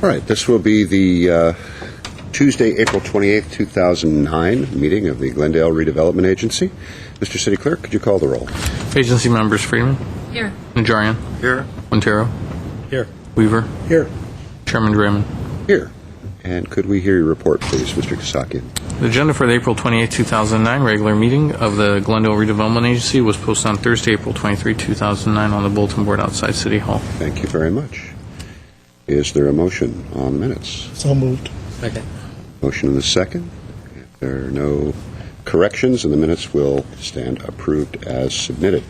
All right, this will be the Tuesday, April 28th, 2009 meeting of the Glendale Redevelopment Agency. Mr. City Clerk, could you call the roll? Agency members: Freeman. Here. Najarian. Here. Montero. Here. Weaver. Here. Chairman Draymond. Here. And could we hear your report, please, Mr. Kasakian? The agenda for the April 28, 2009 regular meeting of the Glendale Redevelopment Agency was posted on Thursday, April 23, 2009 on the bulletin board outside City Hall. Thank you very much. Is there a motion on the minutes? So moved. Second. Motion and a second. If there are no corrections, and the minutes will stand approved as submitted.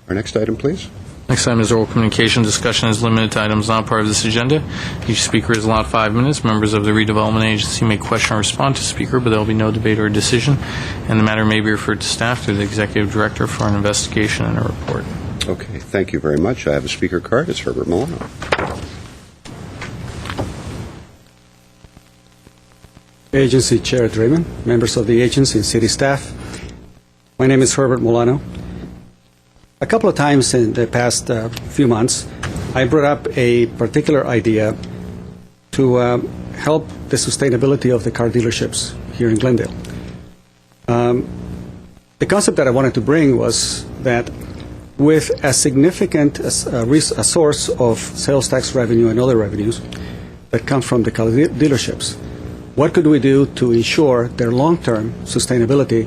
Our next item, please. Next item is oral communication. Discussion is limited to items not part of this agenda. Each speaker is allowed 5 minutes. Members of the redevelopment agency may question or respond to speaker, but there will be no debate or decision, and the matter may be referred to staff through the executive director for an investigation and a report. Okay, thank you very much. I have a speaker card. It's Herbert Milano. Agency Chair Draymond, members of the agency and city staff. My name is Herbert Milano. A couple of times in the past few months, I brought up a particular idea to help the sustainability of the car dealerships here in Glendale. The concept that I wanted to bring was that with a significant a source of sales tax revenue and other revenues that come from the car dealerships, what could we do to ensure their long-term sustainability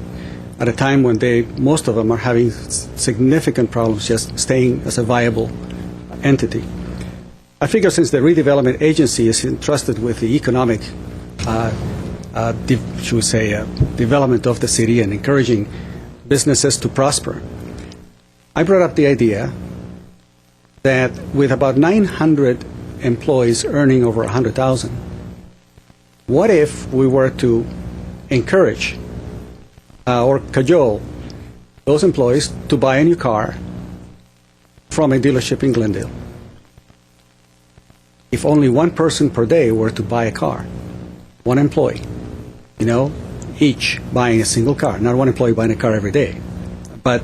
at a time when most of them are having significant problems just staying as a viable entity? I figure since the redevelopment agency is entrusted with the economic, development of the city and encouraging businesses to prosper, I brought up the idea that with about 900 employees earning over $100,000, what if we were to encourage or cajole those employees to buy a new car from a dealership in Glendale? If only one person per day were to buy a car, one employee, each buying a single car, not one employee buying a car every day, but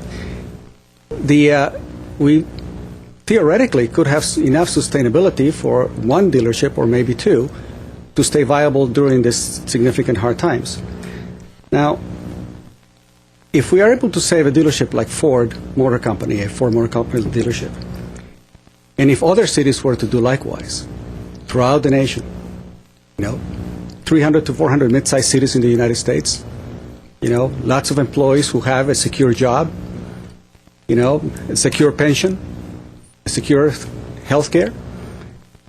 we theoretically could have enough sustainability for one dealership or maybe two to stay viable during these significant hard times. Now, if we are able to save a dealership like Ford Motor Company, a Ford Motor Company dealership, and if other cities were to do likewise throughout the nation, 300 to 400 mid-sized cities in the United States, lots of employees who have a secure job, a secure pension, a secure health care,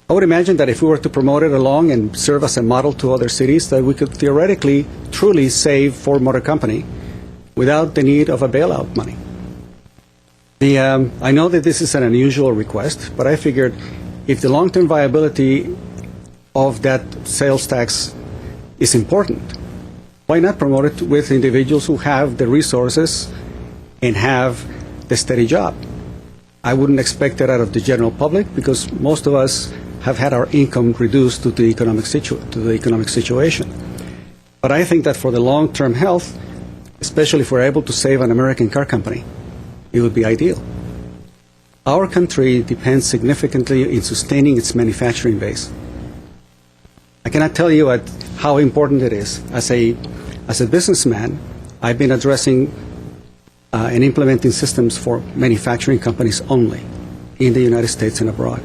I would imagine that if we were to promote it along and serve as a model to other cities, that we could theoretically truly save Ford Motor Company without the need of a bailout money. I know that this is an unusual request, but I figured if the long-term viability of that sales tax is important, why not promote it with individuals who have the resources and have the steady job? I wouldn't expect that out of the general public because most of us have had our income reduced to the economic situation. But I think that for the long-term health, especially if we're able to save an American car company, it would be ideal. Our country depends significantly in sustaining its manufacturing base. I cannot tell you how important it is. As a businessman, I've been addressing and implementing systems for manufacturing companies only in the United States and abroad.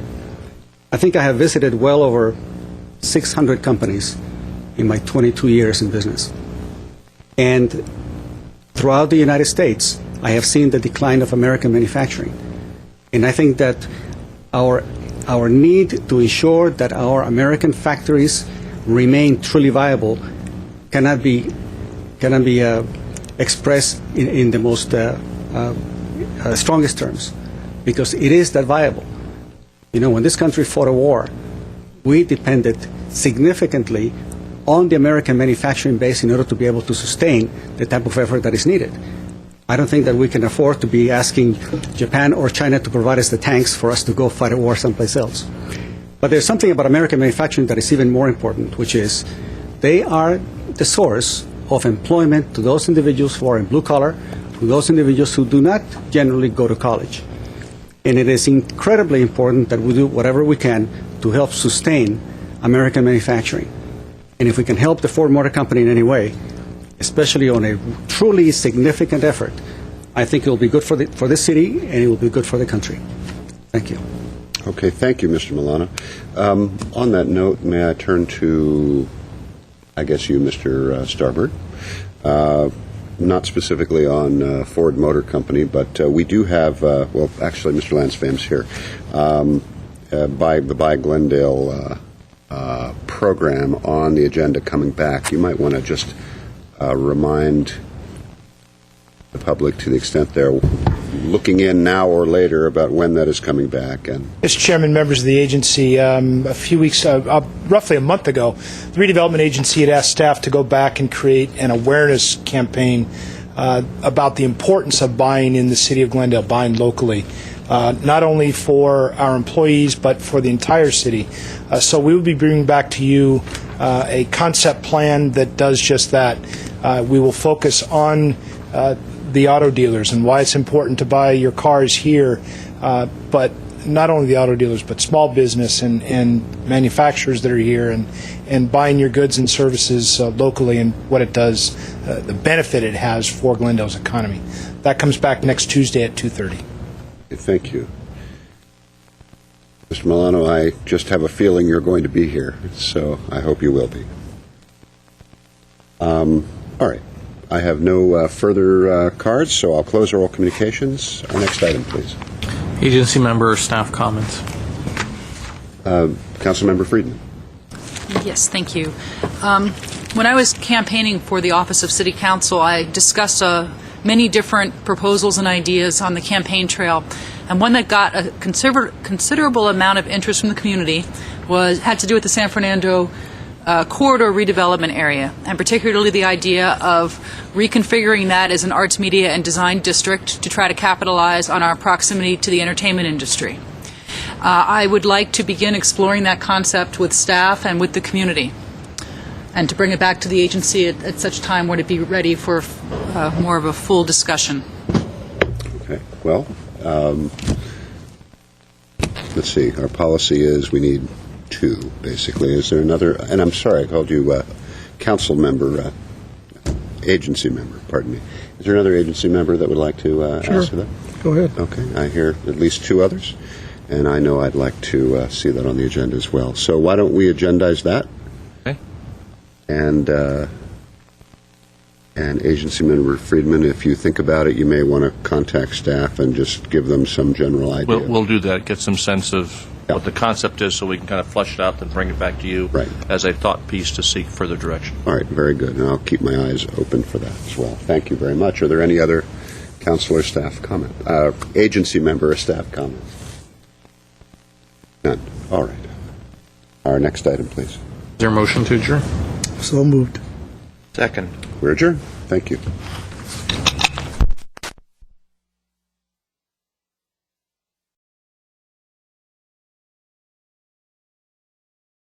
I think I have visited well over 600 companies in my 22 years in business. And throughout the United States, I have seen the decline of American manufacturing. And I think that our need to ensure that our American factories remain truly viable cannot be expressed in the most strongest terms, because it is that viable. When this country fought a war, we depended significantly on the American manufacturing base in order to be able to sustain the type of effort that is needed. I don't think that we can afford to be asking Japan or China to provide us the tanks for us to go fight a war someplace else. But there's something about American manufacturing that is even more important, which is they are the source of employment to those individuals who are in blue collar, to those individuals who do not generally go to college. And it is incredibly important that we do whatever we can to help sustain American manufacturing. And if we can help the Ford Motor Company in any way, especially on a truly significant effort, I think it will be good for the city and it will be good for the country. Thank you. Okay, thank you, Mr. Milano. On that note, may I turn to, I guess you, Mr. Starbird? Not specifically on Ford Motor Company, but we do have, well, actually, Mr. Lansfam's here. The Buy Glendale program on the agenda coming back. You might want to just remind the public, to the extent they're looking in now or later, about when that is coming back. And Mr. Chairman, members of the agency, a few weeks, roughly a month ago, the redevelopment agency had asked staff to go back and create an awareness campaign about the importance of buying in the city of Glendale, buying locally, not only for our employees but for the entire city. So we will be bringing back to you a concept plan that does just that. We will focus on the auto dealers and why it's important to buy your cars here, but not only the auto dealers, but small business and manufacturers that are here, and buying your goods and services locally, and what it does, the benefit it has for Glendale's economy. That comes back next Tuesday at 2:30. thank you. Mr. Milano, I just have a feeling you're going to be here, so I hope you will be. All right. I have no further cards, so I'll close oral communications. Our next item, please. Agency member or staff comments. Councilmember Friedman. Yes, thank you. When I was campaigning for the office of City Council, I discussed many different proposals and ideas on the campaign trail, and one that got a considerable amount of interest from the community had to do with the San Fernando corridor redevelopment area, and particularly the idea of reconfiguring that as an arts, media, and design district to try to capitalize on our proximity to the entertainment industry. I would like to begin exploring that concept with staff and with the community, and to bring it back to the agency at such time when it be ready for more of a full discussion. Okay. Well, let's see. Our policy is we need two, basically. Is there another? And I'm sorry, I called you council member, agency member, pardon me. Is there another agency member that would like to ask for that? Go ahead. Okay. I hear at least two others, and I know I'd like to see that on the agenda as well. So why don't we agendize that? Okay. And agency member Friedman, if you think about it, you may want to contact staff and just give them some general idea. We'll do that, get some sense of what the concept is, so we can kind of flesh it out and bring it back to you Right. as a thought piece to seek further direction. All right, very good. And I'll keep my eyes open for that as well. Thank you very much. Are there any other council or staff comment? Agency member or staff comments? None. All right. Our next item, please. Is there a motion to adjourn? So moved. Second. We're adjourned. Thank you.